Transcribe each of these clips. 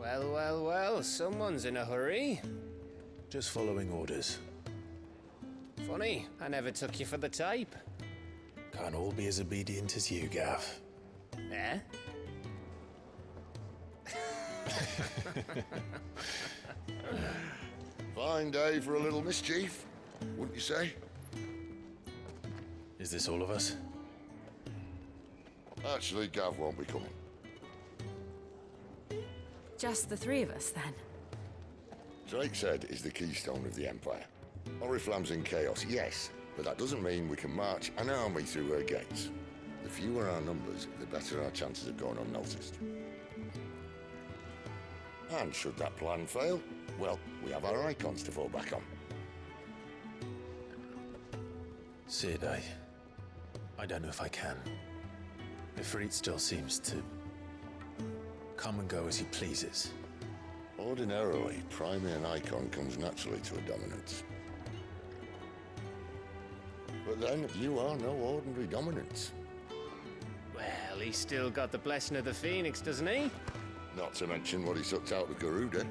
Well, well, well, someone's in a hurry. Just following orders. Funny, I never took you for the type. Can't all be as obedient as you, Gav. Eh? Fine day for a little mischief, wouldn't you say? Is this all of us? Actually, Gav won't be coming. Just the three of us, then? Drake's Head is the keystone of the Empire. Oriflamme's in chaos, yes, but that doesn't mean we can march an army through her gates. The fewer our numbers, the better our chances of going unnoticed. And should that plan fail, well, we have our icons to fall back on. Sid, I don't know if I can. Ifrit still seems to come and go as he pleases. Ordinarily, priming an icon comes naturally to a dominance. But then, you are no ordinary dominance. Well, he's still got the blessing of the Phoenix, doesn't he? Not to mention what he sucked out of Garuda.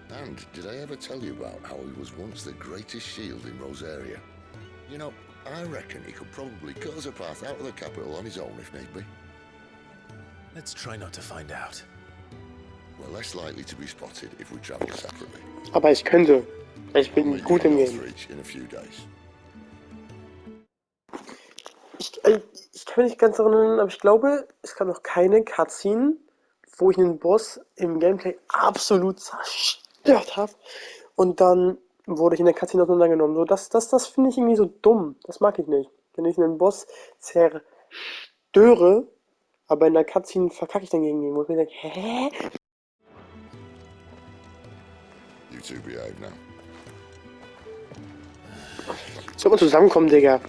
And did I ever tell you about how he was once the greatest shield in Rosaria? You know, I reckon he could probably cut us a path out of the capital on his own if need be. Let's try not to find out. We're less likely to be spotted if we travel separately. Aber ich könnte. Ich bin We'll gut im Game. Northreach in a few days. Ich kann mich nicht ganz erinnern, aber ich glaube, es gab noch keine Cutscene, wo ich einen Boss im Gameplay absolut zerstört habe und dann wurde ich in der Cutscene auseinandergenommen. So, das finde ich irgendwie so dumm. Das mag ich nicht. Wenn ich einen Boss zerstöre, aber in der Cutscene verkacke ich dann gegen ihn, wo ich mir denke, hä? You two behave now. Sollen wir zusammenkommen, Digga?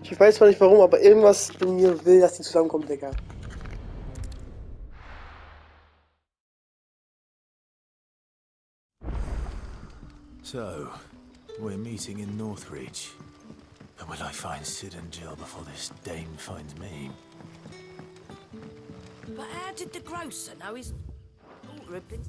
Ich weiß zwar nicht warum, aber irgendwas in mir will, dass die zusammenkommen, Digga. So, we're meeting in Northreach. But will I find Sid and Jill before this dame finds me? But how did the grocer know his daughter had been...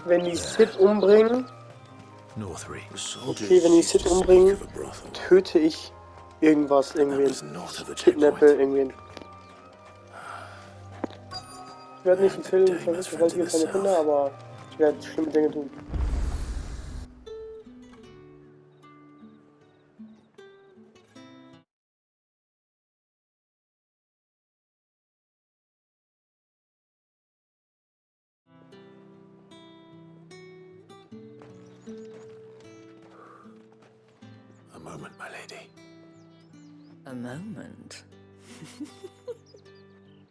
wenn die Sid umbringen, Northry. okay, wenn die Sid umbringen, töte ich irgendwas, irgendwen. Kidnappe irgendwen. Ich werde nicht vergewaltige keine Kinder, aber ich werde schlimme Dinge tun. A moment, my lady. A moment?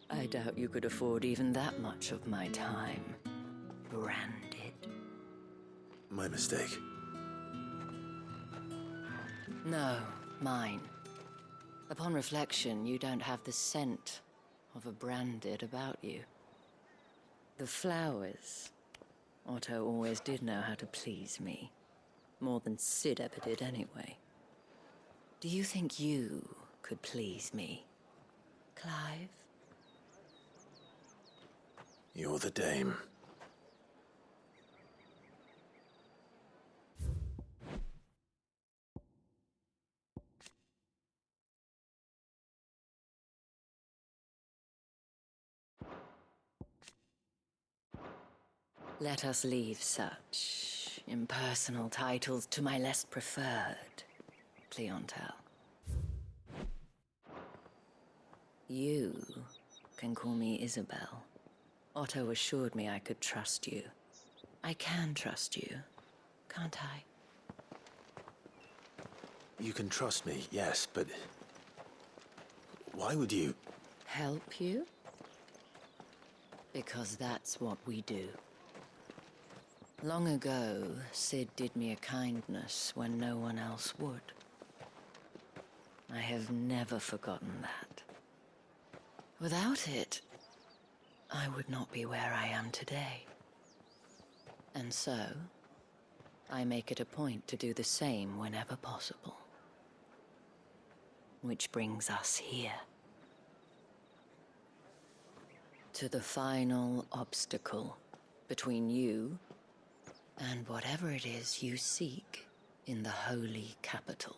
I doubt you could afford even that much of my time. Branded. My mistake. No, mine. Upon reflection, you don't have the scent of a branded about you. The flowers. Otto always did know how to please me. More than Sid ever did anyway. Do you think you could please me, Clive? You're the dame. Let us leave such impersonal titles to my less preferred clientele. You can call me Isabel. Otto assured me I could trust you. I can trust you, can't I? You can trust me, yes, but why would you? Help you? Because that's what we do. Long ago, Sid did me a kindness when no one else would. I have never forgotten that. Without it, I would not be where I am today. And so, I make it a point to do the same whenever possible. Which brings us here. To the final obstacle between you and whatever it is you seek in the holy capital.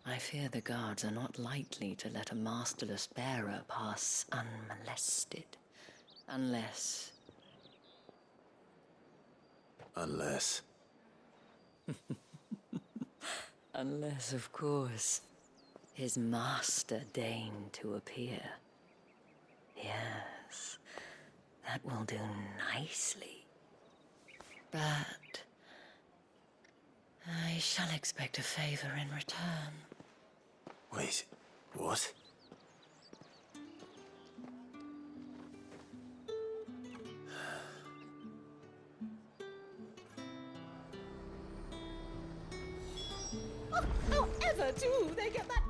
I fear the guards are not likely to let a masterless bearer pass unmolested. Unless... Unless, of course, his master deigned to appear. Yes, that will do nicely. But I shall expect a favor in return. Wait, what? However do they get that?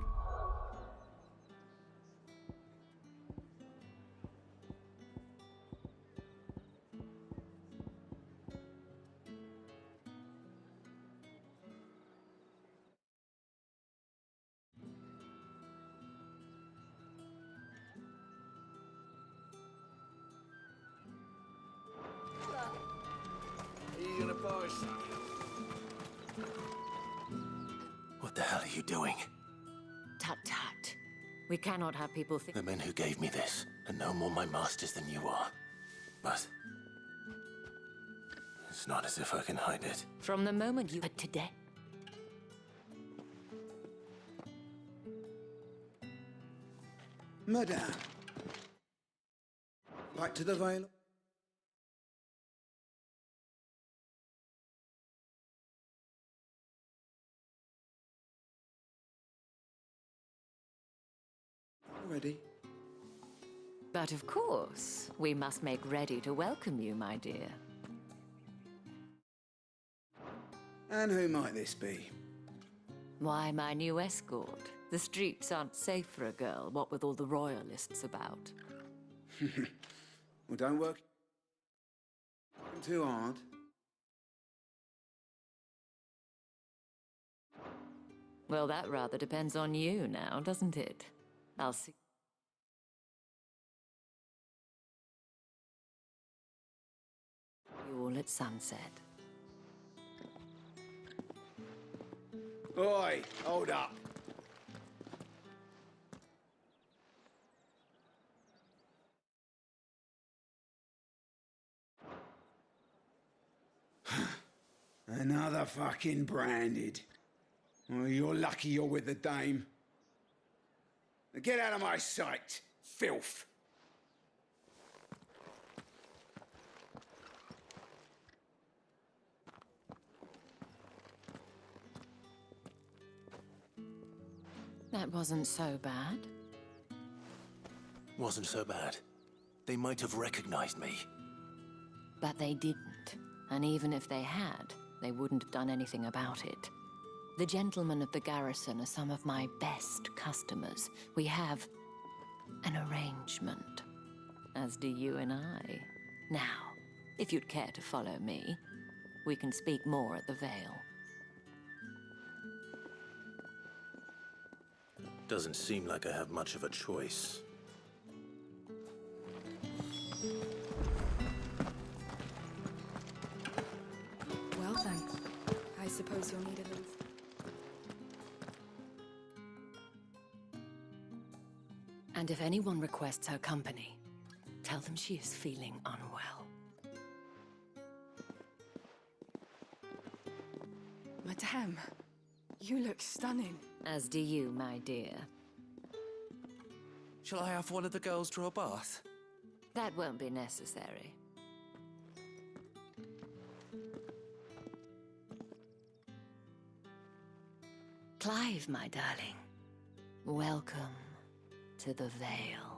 Are you gonna buy some? What the hell are you doing? Tut tut. We cannot have people think. The men who gave me this are no more my masters than you are. But it's not as if I can hide it. From the moment you had today. Madame. Back to the Vale. Ready? But of course, we must make ready to welcome you, my dear. And who might this be? Why, my new escort. The streets aren't safe for a girl, what with all the royalists about. Well, don't work too hard. Well, that rather depends on you now, doesn't it? I'll see. stroll at sunset. Oi, hold up. Another fucking branded. Well, you're lucky you're with the dame. Now get out of my sight, filth. That wasn't so bad. Wasn't so bad. They might have recognized me. But they didn't. And even if they had, they wouldn't have done anything about it. The gentlemen of the garrison are some of my best customers. We have an arrangement, as do you and I. Now, if you'd care to follow me, we can speak more at the Vale. Doesn't seem like I have much of a choice. Well then, I suppose you'll need a little... And if anyone requests her company, tell them she is feeling unwell. Madame, you look stunning. As do you, my dear. Shall I have one of the girls draw a bath? That won't be necessary. Clive, my darling. Welcome to the Vale.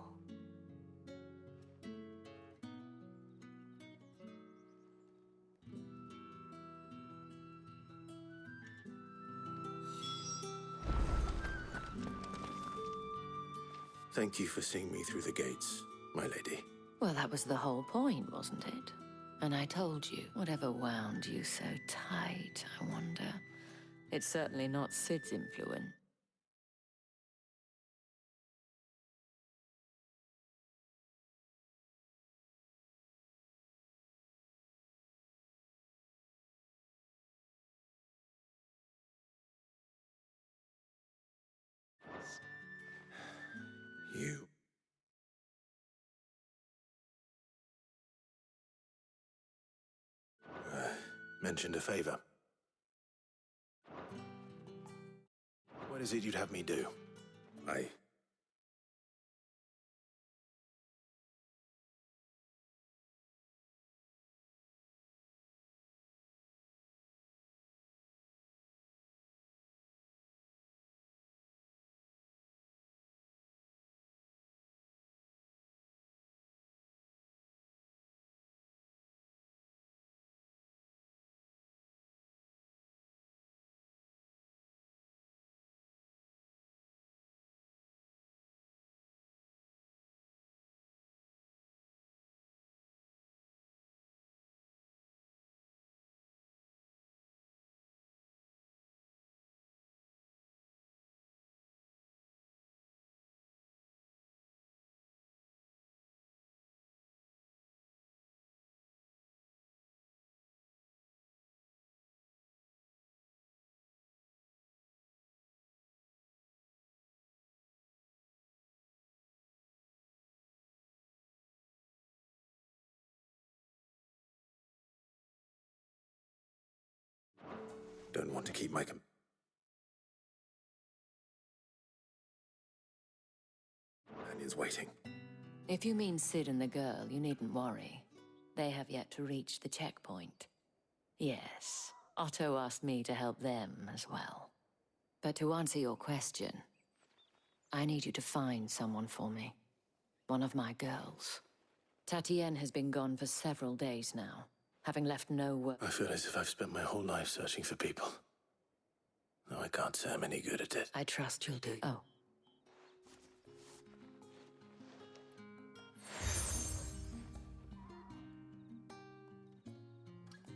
Thank you for seeing me through the gates, my lady. Well, that was the whole point, wasn't it? And I told you, whatever wound you so tight, I wonder. It's certainly not Sid's influence. You... mentioned a favor. What is it you'd have me do? Don't want to keep my companions waiting. If you mean Sid and the girl, you needn't worry. They have yet to reach the checkpoint. Yes, Otto asked me to help them as well. But to answer your question, I need you to find someone for me. One of my girls. Tatienne has been gone for several days now, having left no word. I feel as if I've spent my whole life searching for people. Though I can't say I'm any good at it. I trust you'll do. Oh.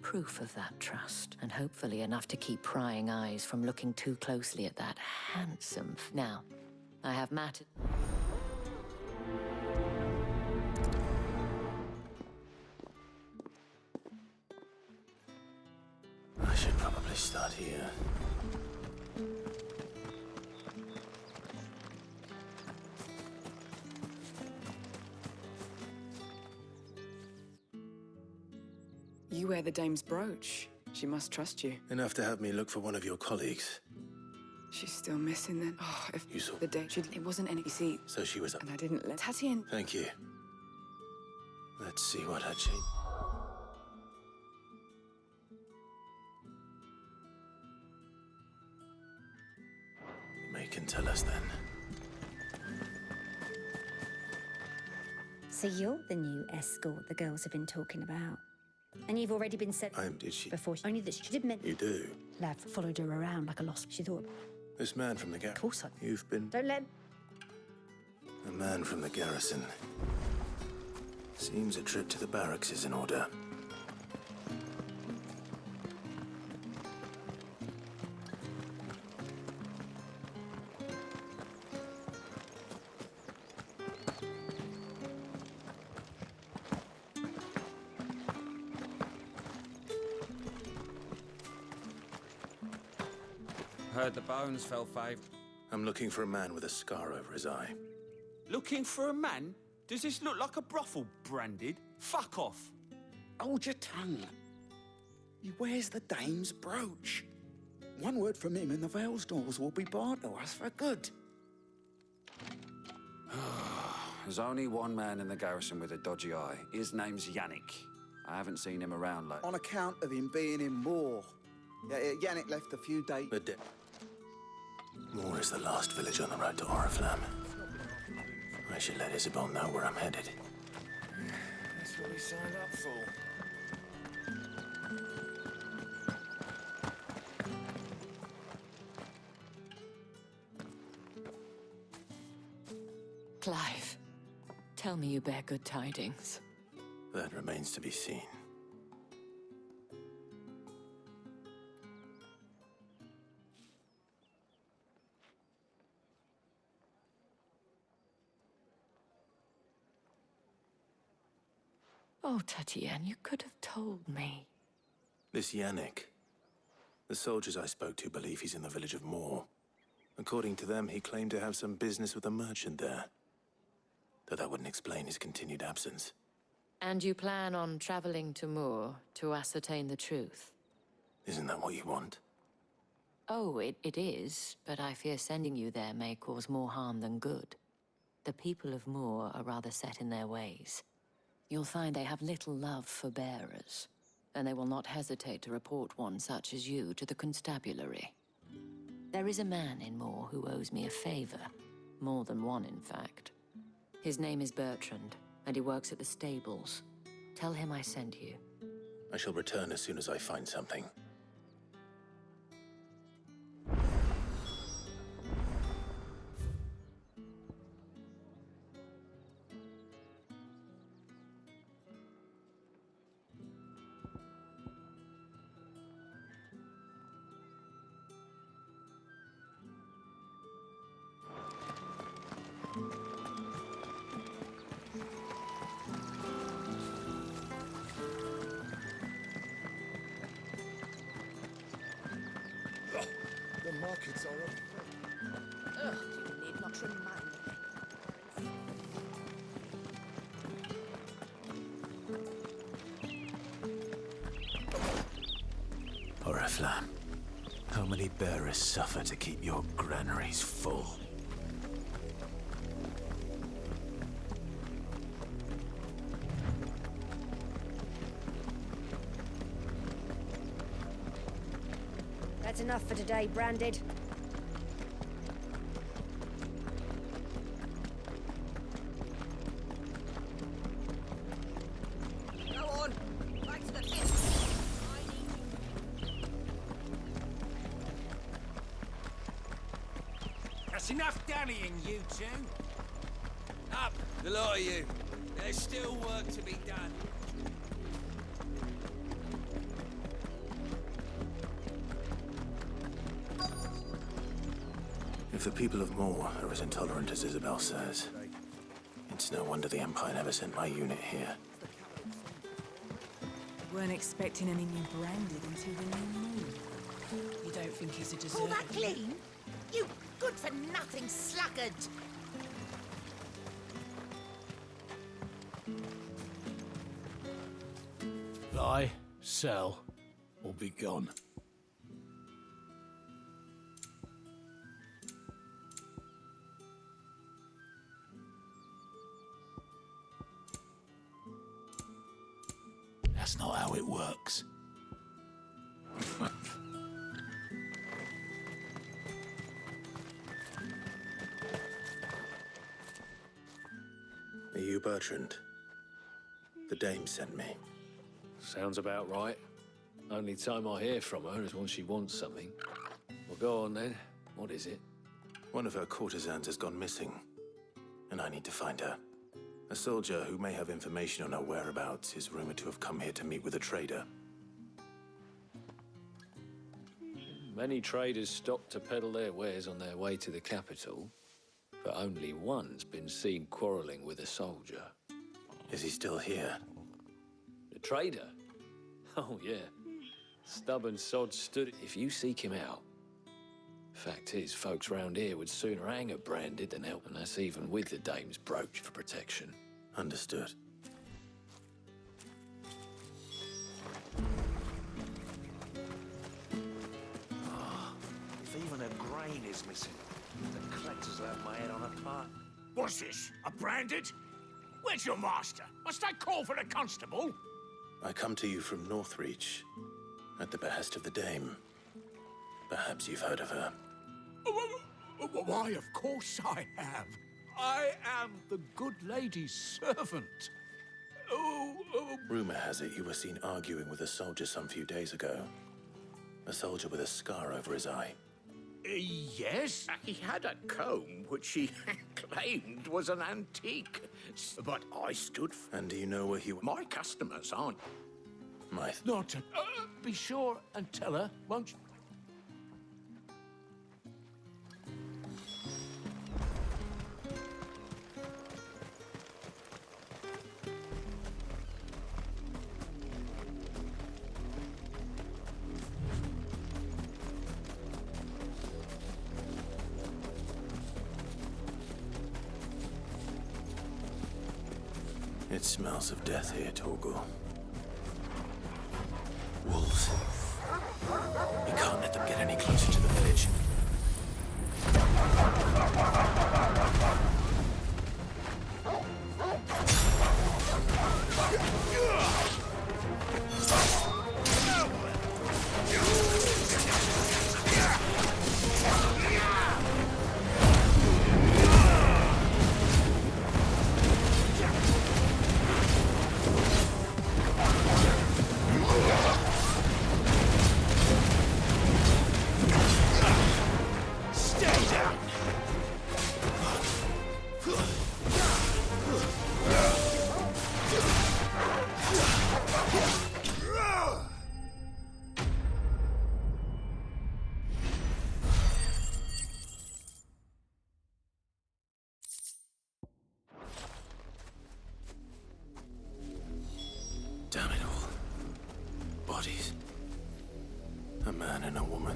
Proof of that trust, and hopefully enough to keep prying eyes from looking too closely at that handsome... Now, I have matters... here. You wear the dame's brooch. She must trust you. Enough to have me look for one of your colleagues. She's still missing then. Oh, if You saw- the dame... It wasn't any... You see, So she was up. and I didn't let... Tatty and... Thank you. Let's see what had changed. May can tell us then. So you're the new escort the girls have been talking about. And you've already been sent Did she? before. Only that she did meant You do? Lav followed her around like a lost. She thought, This man from the of garrison. course I... You've been Don't let... a man from the garrison. Seems a trip to the barracks is in order. Heard the bones fell favour. I'm looking for a man with a scar over his eye. Looking for a man? Does this look like a brothel, Branded? Fuck off. Hold your tongue. He wears the dame's brooch. One word from him and the Vale's doors will be barred to us for good. There's only one man in the garrison with a dodgy eye. His name's Yannick. I haven't seen him around lately. On account of him being in Moor. Yannick left a few days... Moor is the last village on the road to Oriflamme. I should let Isabel know where I'm headed. That's what we signed up for. Clive, tell me you bear good tidings. That remains to be seen. Oh, Tatiane, you could have told me. This Yannick. The soldiers I spoke to believe he's in the village of Moor. According to them, he claimed to have some business with a merchant there. Though that wouldn't explain his continued absence. And you plan on traveling to Moor to ascertain the truth? Isn't that what you want? Oh, it is, but I fear sending you there may cause more harm than good. The people of Moor are rather set in their ways. You'll find they have little love for bearers, and they will not hesitate to report one such as you to the constabulary. There is a man in Moor who owes me a favor. More than one, in fact. His name is Bertrand, and he works at the stables. Tell him I sent you. I shall return as soon as I find something. The markets are up. Ugh, you need not remind me. Oriflamme, how many bearers suffer to keep your granaries full? That's enough for today, Branded. Go on! Back to the pit! That's enough dallying, you two. Up, the lot of you. There's still work to be done. If the people of Moor are as intolerant as Isabel says, it's no wonder the Empire never sent my unit here. Weren't expecting any new Branded until the new moon. You don't think he's a All deserter. that clean? You good-for-nothing sluggard! Buy, sell, or be gone. That's not how it works. Are you Bertrand? The dame sent me. Sounds about right. Only time I hear from her is when she wants something. Well, go on then. What is it? One of her courtesans has gone missing, and I need to find her. A soldier who may have information on her whereabouts is rumored to have come here to meet with a trader. Many traders stop to peddle their wares on their way to the capital, but only one's been seen quarreling with a soldier. Is he still here? The trader? Oh, yeah. Stubborn sod stood. If you seek him out. Fact is, folks round here would sooner hang a branded than help, and that's even with the dame's brooch for protection. Understood. If even a grain is missing, the collectors will have my head on a pike. What's this? A branded? Where's your master? Must I call for the constable? I come to you from Northreach, at the behest of the dame. Perhaps you've heard of her. Why, of course I have. I am the good lady's servant. Rumor has it you were seen arguing with a soldier some few days ago. A soldier with a scar over his eye. Yes, he had a comb which he claimed was an antique. But I stood for... And do you know where he... My customers aren't... My... Not... be sure and tell her, won't you? It smells of death here, Torgal. Wolves. We can't let them get any closer to the village. Damn it all. Bodies. A man and a woman.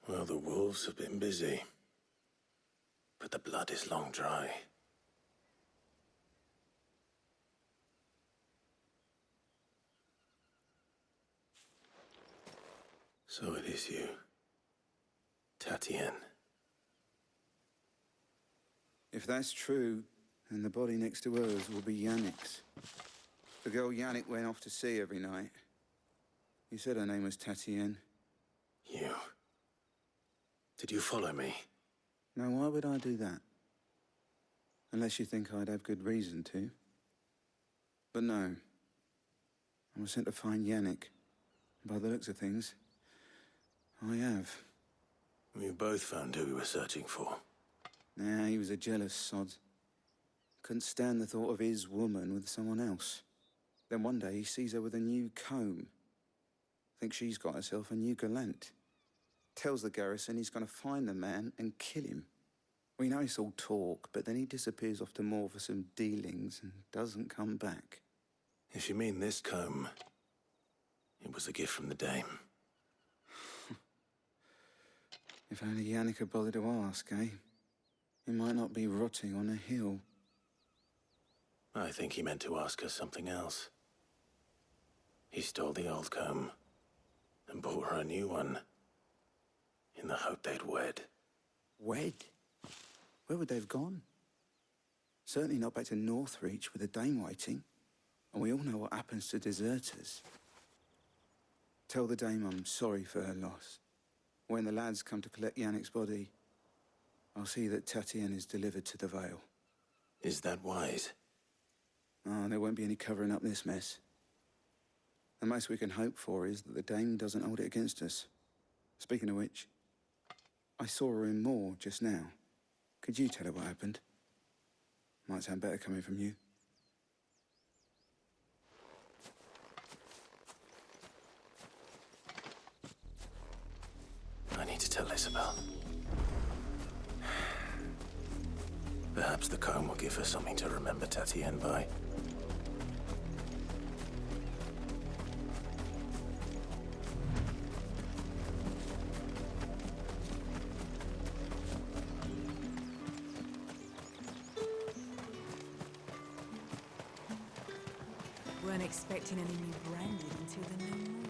Well, the wolves have been busy. But the blood is long dry. So it is you, Tatienne. If that's true, then the body next to hers will be Yannick's. The girl Yannick went off to see every night. You said her name was Tatienne. You. Did you follow me? Now, why would I do that? Unless you think I'd have good reason to. But no. I was sent to find Yannick. By the looks of things, I have. We both found who we were searching for. Nah, he was a jealous sod. Couldn't stand the thought of his woman with someone else. Then one day he sees her with a new comb. Thinks she's got herself a new gallant. Tells the garrison he's going to find the man and kill him. We know it's all talk, but then he disappears off to Moor for some dealings and doesn't come back. If you mean this comb, it was a gift from the dame. If only Yannick had bothered to ask, eh? He might not be rotting on a hill. I think he meant to ask her something else. He stole the old comb and bought her a new one in the hope they'd wed. Wed? Where would they have gone? Certainly not back to Northreach with the dame waiting. And we all know what happens to deserters. Tell the dame I'm sorry for her loss. When the lads come to collect Yannick's body, I'll see that Tatienne is delivered to the Vale. Is that wise? Oh, there won't be any covering up this mess. The most we can hope for is that the dame doesn't hold it against us. Speaking of which, I saw her in Moor just now. Could you tell her what happened? Might sound better coming from you. I need to tell Isabel. Perhaps the comb will give her something to remember Tatienne by. Weren't expecting any new branding until the new moon.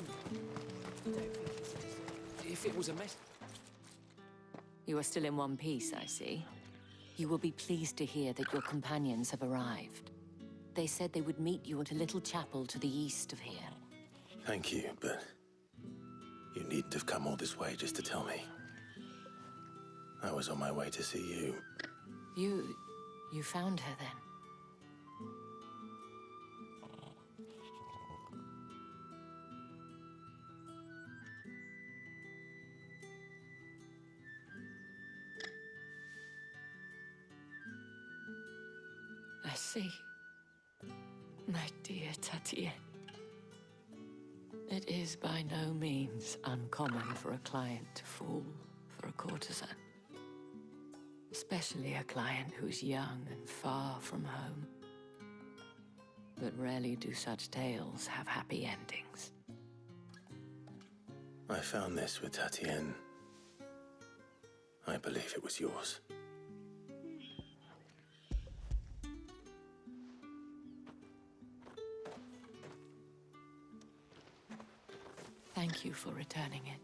Don't think it's a design. If it was a mess... You are still in one piece, I see. You will be pleased to hear that your companions have arrived. They said they would meet you at a little chapel to the east of here. Thank you, but you needn't have come all this way just to tell me. I was on my way to see you. You found her then? I see. My dear Tatienne. It is by no means uncommon for a client to fall for a courtesan. Especially a client who's young and far from home. But rarely do such tales have happy endings. I found this with Tatienne. I believe it was yours. Thank you for returning it.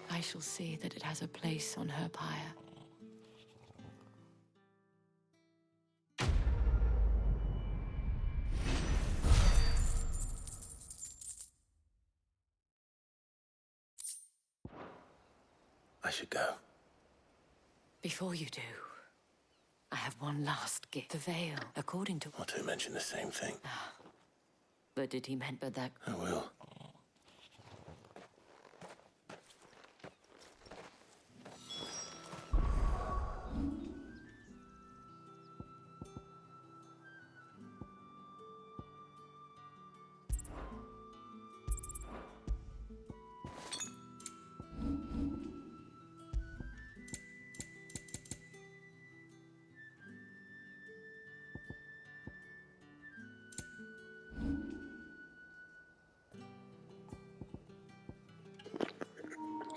I shall see that it has a place on her pyre. I should go. Before you do, I have one last gift. The veil, according to... Not to mention the same thing. But did he meant by that... I will.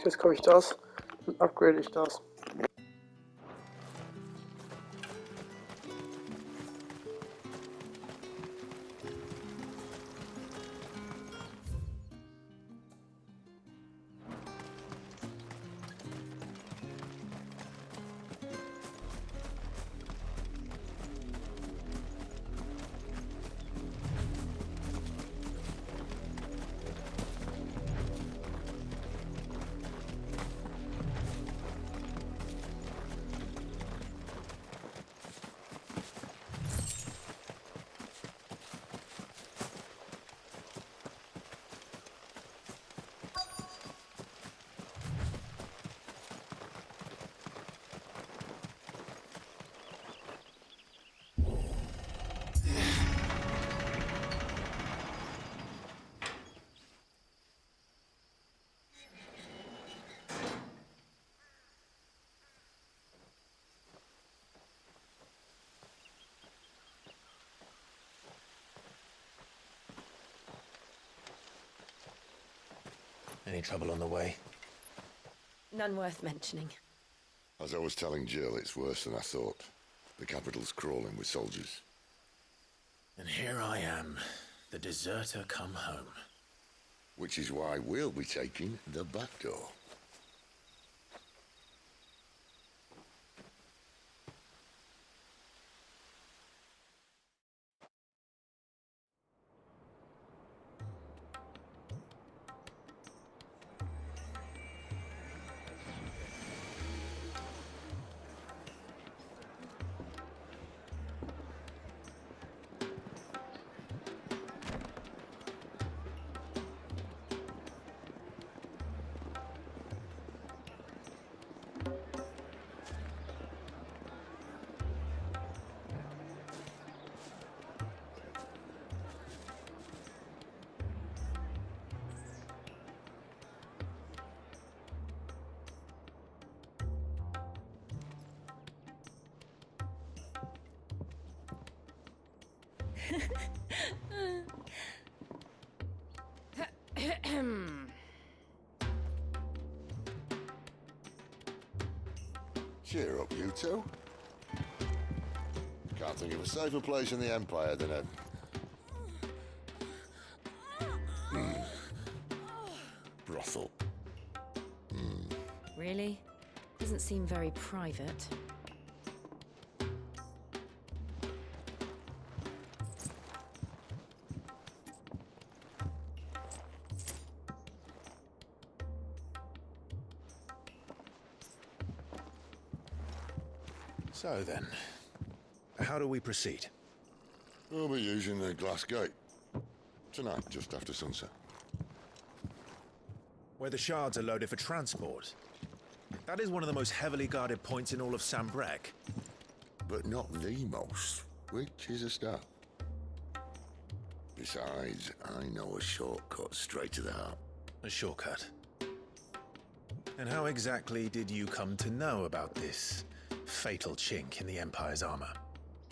Jetzt kaufe ich das und upgrade ich das. Any trouble on the way? None worth mentioning. As I was telling Jill, it's worse than I thought. The capital's crawling with soldiers. And here I am, the deserter come home. Which is why we'll be taking the back door. Cheer up, you two. Can't think of a safer place in the Empire than a... brothel. Really? Doesn't seem very private. So then, how do we proceed? We'll be using the glass gate. Tonight, just after sunset. Where the shards are loaded for transport. That is one of the most heavily guarded points in all of Sambrek. But not the most, which is a start. Besides, I know a shortcut straight to the heart. A shortcut? And how exactly did you come to know about this fatal chink in the Empire's armor?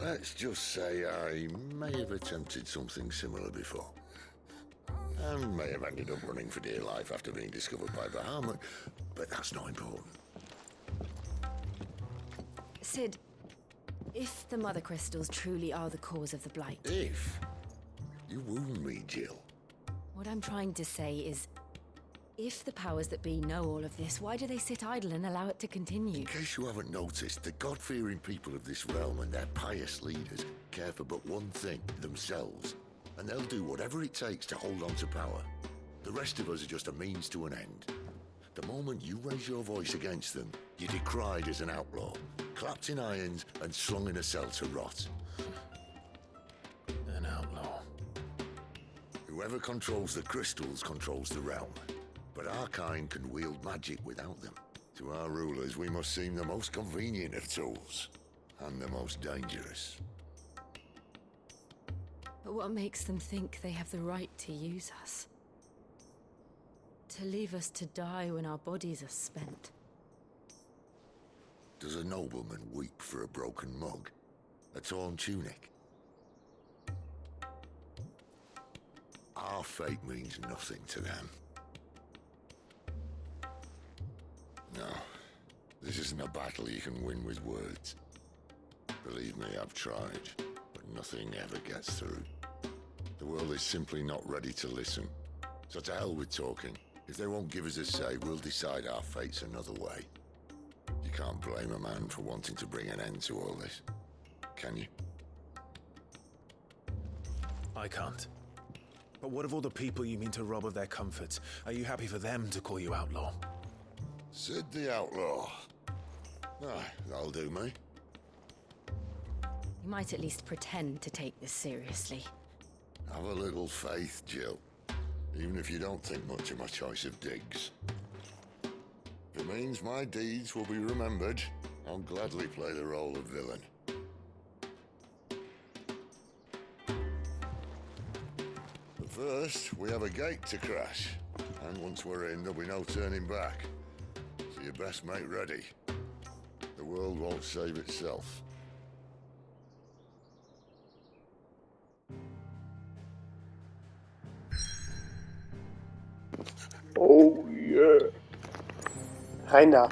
Let's just say I may have attempted something similar before. And may have ended up running for dear life after being discovered by Bahamut, but that's not important. Sid, if the Mother Crystals truly are the cause of the Blight... If? You wound me, Jill. What I'm trying to say is, if the powers that be know all of this, why do they sit idle and allow it to continue? In case you haven't noticed, the God-fearing people of this realm and their pious leaders care for but one thing, themselves. And they'll do whatever it takes to hold on to power. The rest of us are just a means to an end. The moment you raise your voice against them, you're decried as an outlaw, clapped in irons and slung in a cell to rot. An outlaw. Whoever controls the crystals controls the realm. But our kind can wield magic without them. To our rulers, we must seem the most convenient of tools, and the most dangerous. But what makes them think they have the right to use us? To leave us to die when our bodies are spent? Does a nobleman weep for a broken mug? A torn tunic? Our fate means nothing to them. No, this isn't a battle you can win with words. Believe me, I've tried, but nothing ever gets through. The world is simply not ready to listen. So to hell with talking. If they won't give us a say, we'll decide our fates another way. You can't blame a man for wanting to bring an end to all this, can you? I can't. But what of all the people you mean to rob of their comforts? Are you happy for them to call you outlaw? Sid the Outlaw. That'll do me. You might at least pretend to take this seriously. Have a little faith, Jill. Even if you don't think much of my choice of digs. If it means my deeds will be remembered, I'll gladly play the role of villain. But first, we have a gate to crash. And once we're in, there'll be no turning back. So you best make ready. The world won't save itself. Oh Rein da.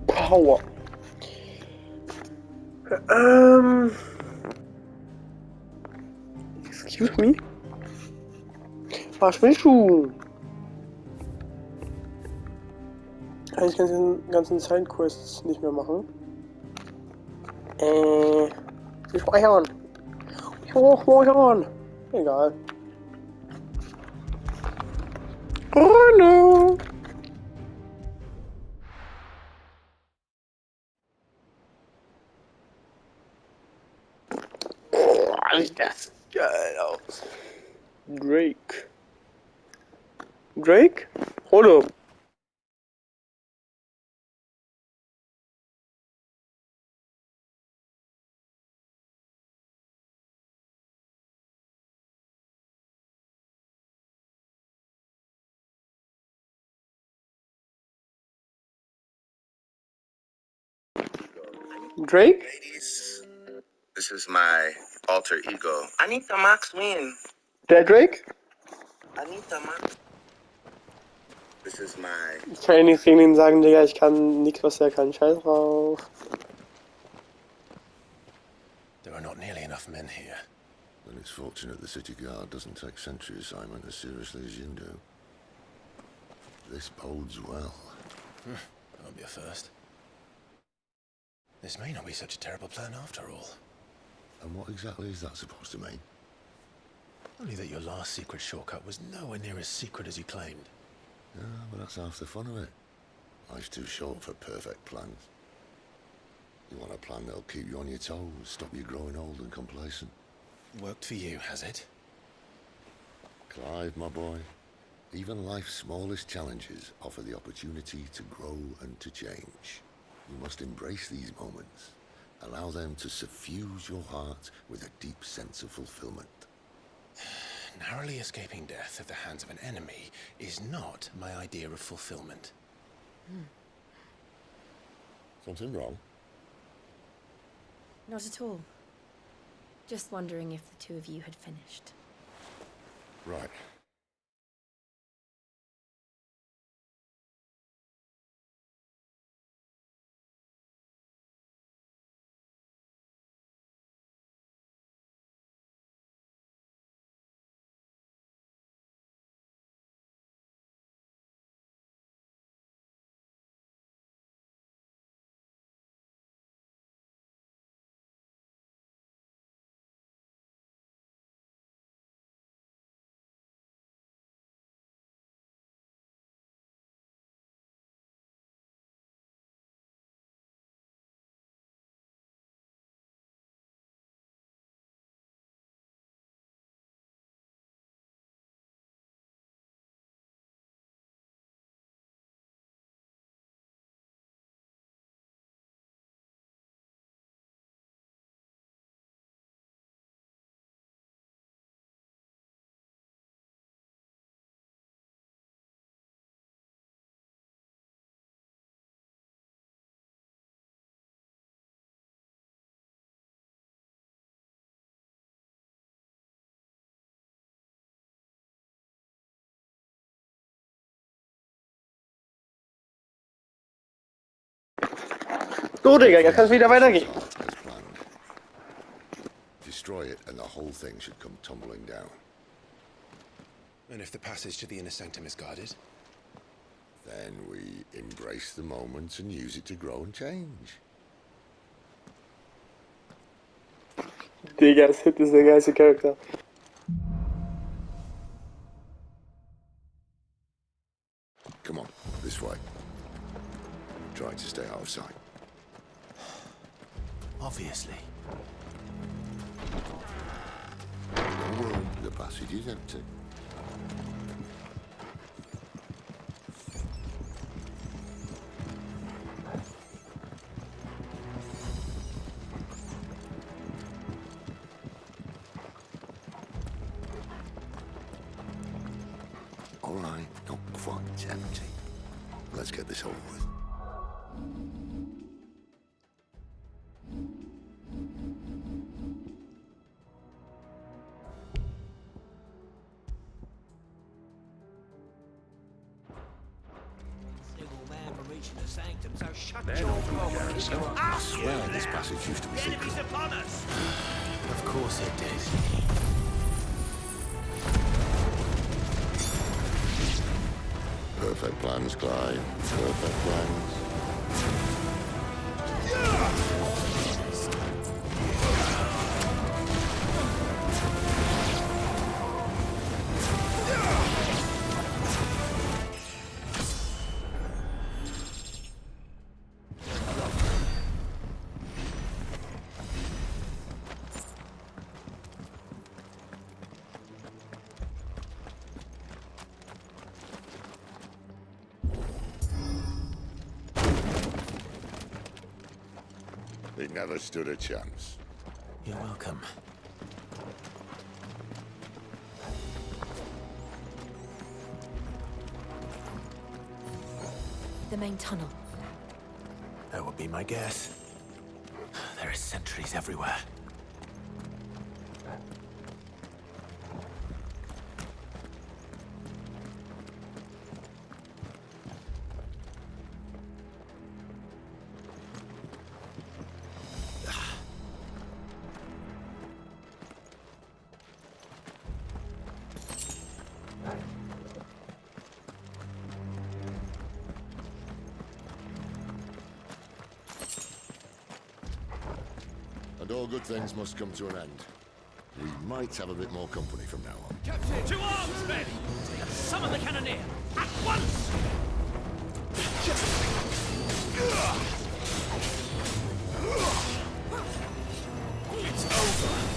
Power. Excuse me? Was willst du? Kann ich ganzen Sidequests nicht mehr machen? Sie speichern. Speichern. Egal. Oh no. Oh, sieht das geil aus. Drake. Drake? Hold up. Drake? Ladies, this is my alter ego. Anita Max Win. Der Drake? Anita Max. This is my. Ich kann ja nichts gegen ihn sagen, Digga. Ich kann nichts, was er kann. Scheiß drauf. There are not nearly enough men here. Then it's fortunate the city guard doesn't take sentry assignment as seriously as you do. This bodes well. That won't be a first. This may not be such a terrible plan after all. And what exactly is that supposed to mean? Only that your last secret shortcut was nowhere near as secret as you claimed. Yeah, but that's half the fun of it. Life's too short for perfect plans. You want a plan that'll keep you on your toes, stop you growing old and complacent. Worked for you, has it? Clive, my boy, even life's smallest challenges offer the opportunity to grow and to change. You must embrace these moments. Allow them to suffuse your heart with a deep sense of fulfillment. Narrowly escaping death at the hands of an enemy is not my idea of fulfillment. Something wrong? Not at all. Just wondering if the two of you had finished. Right. So, Digga, jetzt kann es wieder weitergehen. Destroy it and the whole thing should come tumbling down. And if the passage to the inner sanctum is guarded? Then we embrace the moment and use it to grow and change. Digga, Sid ist der geilste Charakter. Come on, this way. Try to stay out of sight. Obviously. No room, the passage is empty. All right, not quite empty. Let's get this over with. breaching the sanctum, so shut They're your not from the mouth. garrison. I swear this passage used to be The enemy's secret. upon us! Of course it did. Perfect plans, Clyde. Perfect plans. He never stood a chance. You're welcome. The main tunnel. That would be my guess. There are sentries everywhere. And all good things must come to an end. We might have a bit more company from now on. Captain! To arms, men! Summon the cannoneer! At once! It's over.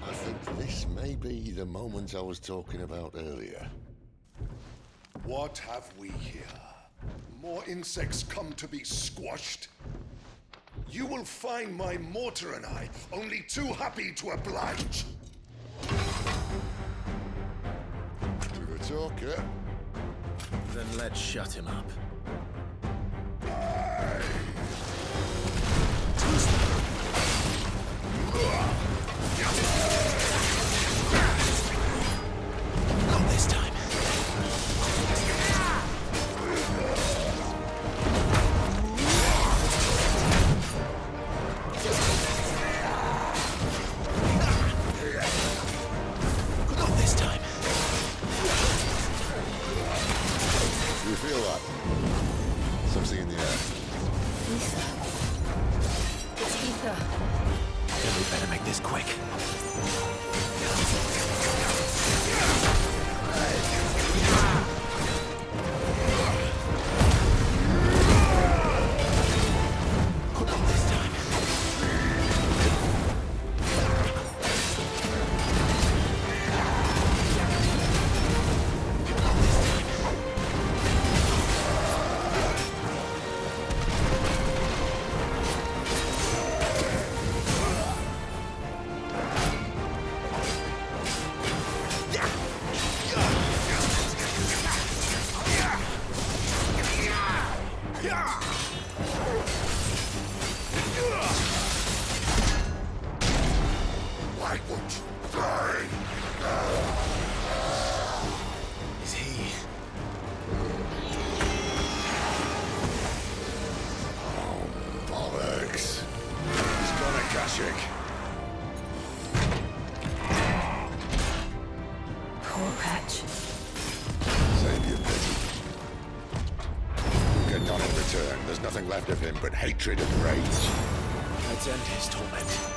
I think this may be the moment I was talking about earlier. What have we here? More insects come to be squashed? You will find my mortar and I only too happy to oblige. With a talker. Then let's shut him up. Not this time. Not this time. You feel that? Something in the air. Ether. It's ether. Then we better make this quick. Not this time. Why won't you die? Is he? Bollocks. He's got a Kashik. Poor Patch. Save your pity. Get none in return. There's nothing left of him but hatred and rage. Let's end his torment.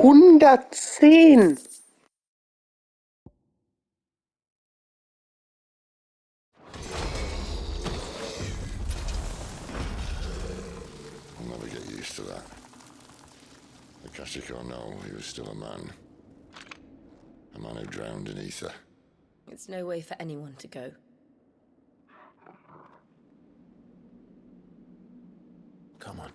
»110«! I'll never get used to that. Akashic or no, he was still a man. A man who drowned in ether. It's no way for anyone to go. Come on.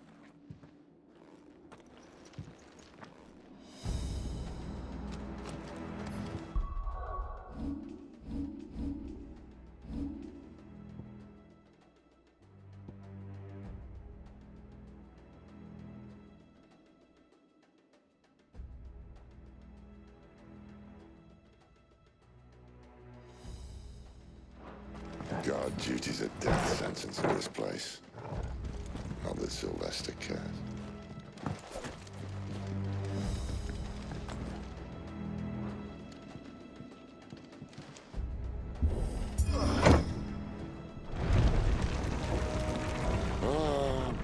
God, duty's a death sentence in this place. Not that Silvester cares.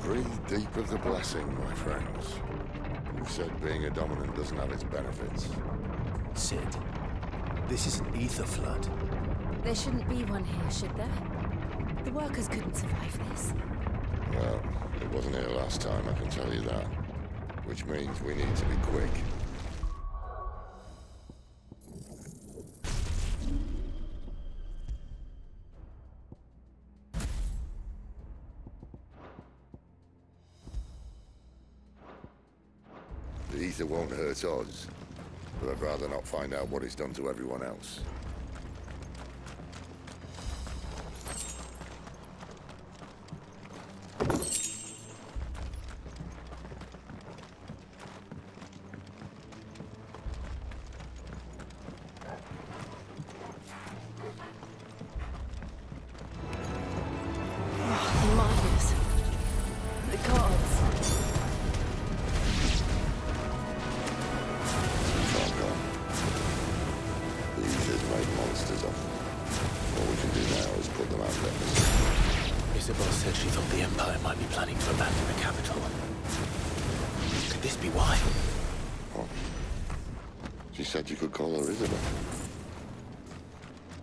Breathe deep of the blessing, my friends. Who said being a dominant doesn't have its benefits? Sid, this is an ether flood. There shouldn't be one here, should there? The workers couldn't survive this. Well, it wasn't here last time, I can tell you that. Which means we need to be quick. The ether won't hurt us, but I'd rather not find out what it's done to everyone else. Isabel said she thought the Empire might be planning to abandon the capital. Could this be why? What? She said you could call her Isabel.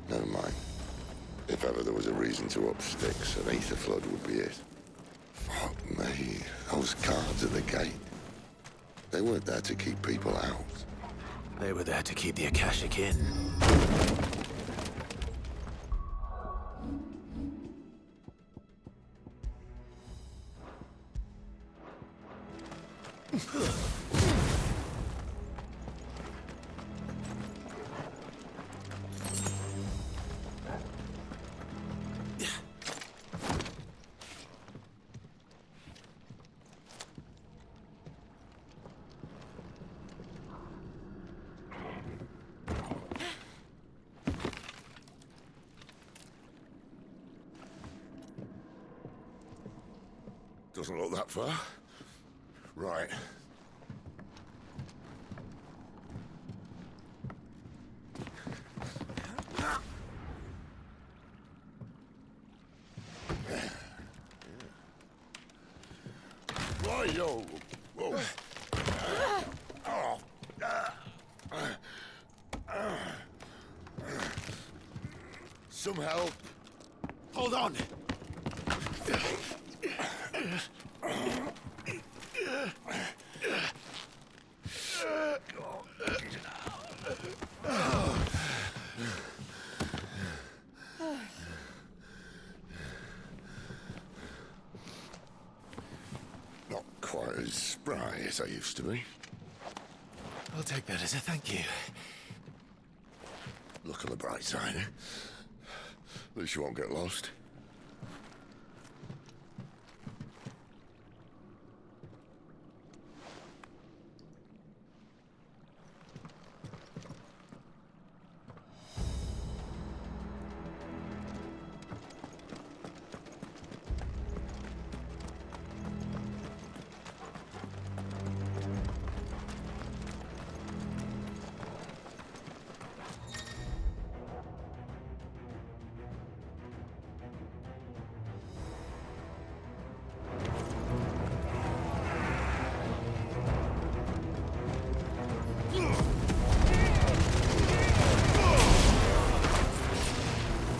Never mind. If ever there was a reason to up sticks, an ether flood would be it. Fuck me. Those guards at the gate. They weren't there to keep people out. They were there to keep the Akashic in. Doesn't look that far. Right. Right, yo. Whoa. Some help. Hold on. Not quite as spry as I used to be. I'll take that as a thank you. Look on the bright side, eh? At least you won't get lost.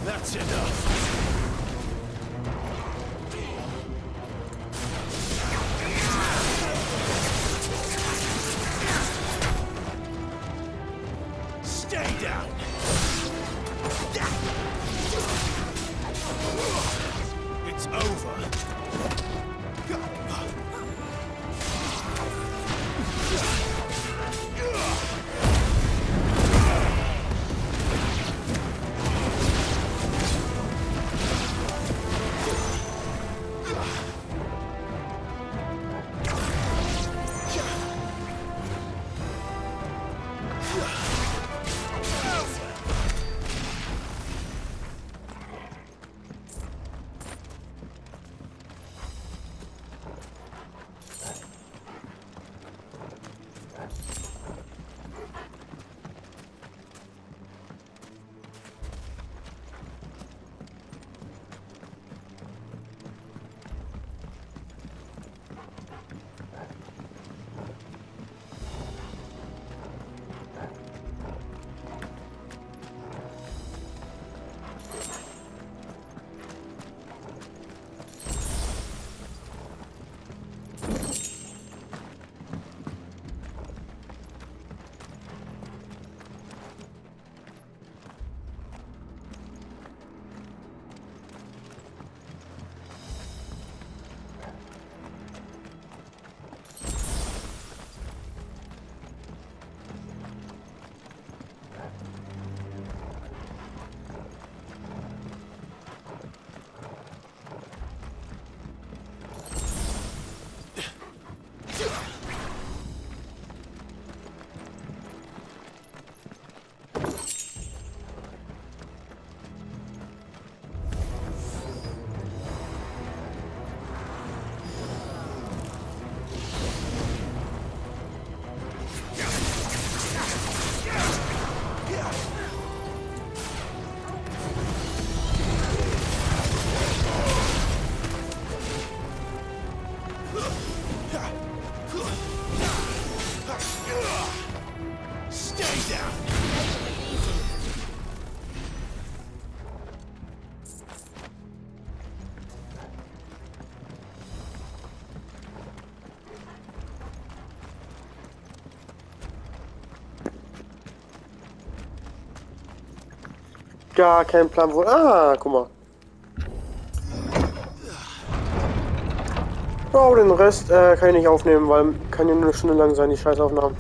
That's enough. Stay down. It's over. Gar kein Plan, wo... Ah, guck mal. Oh, den Rest kann ich nicht aufnehmen, weil kann ja nur eine Stunde lang sein, die Scheißaufnahmen.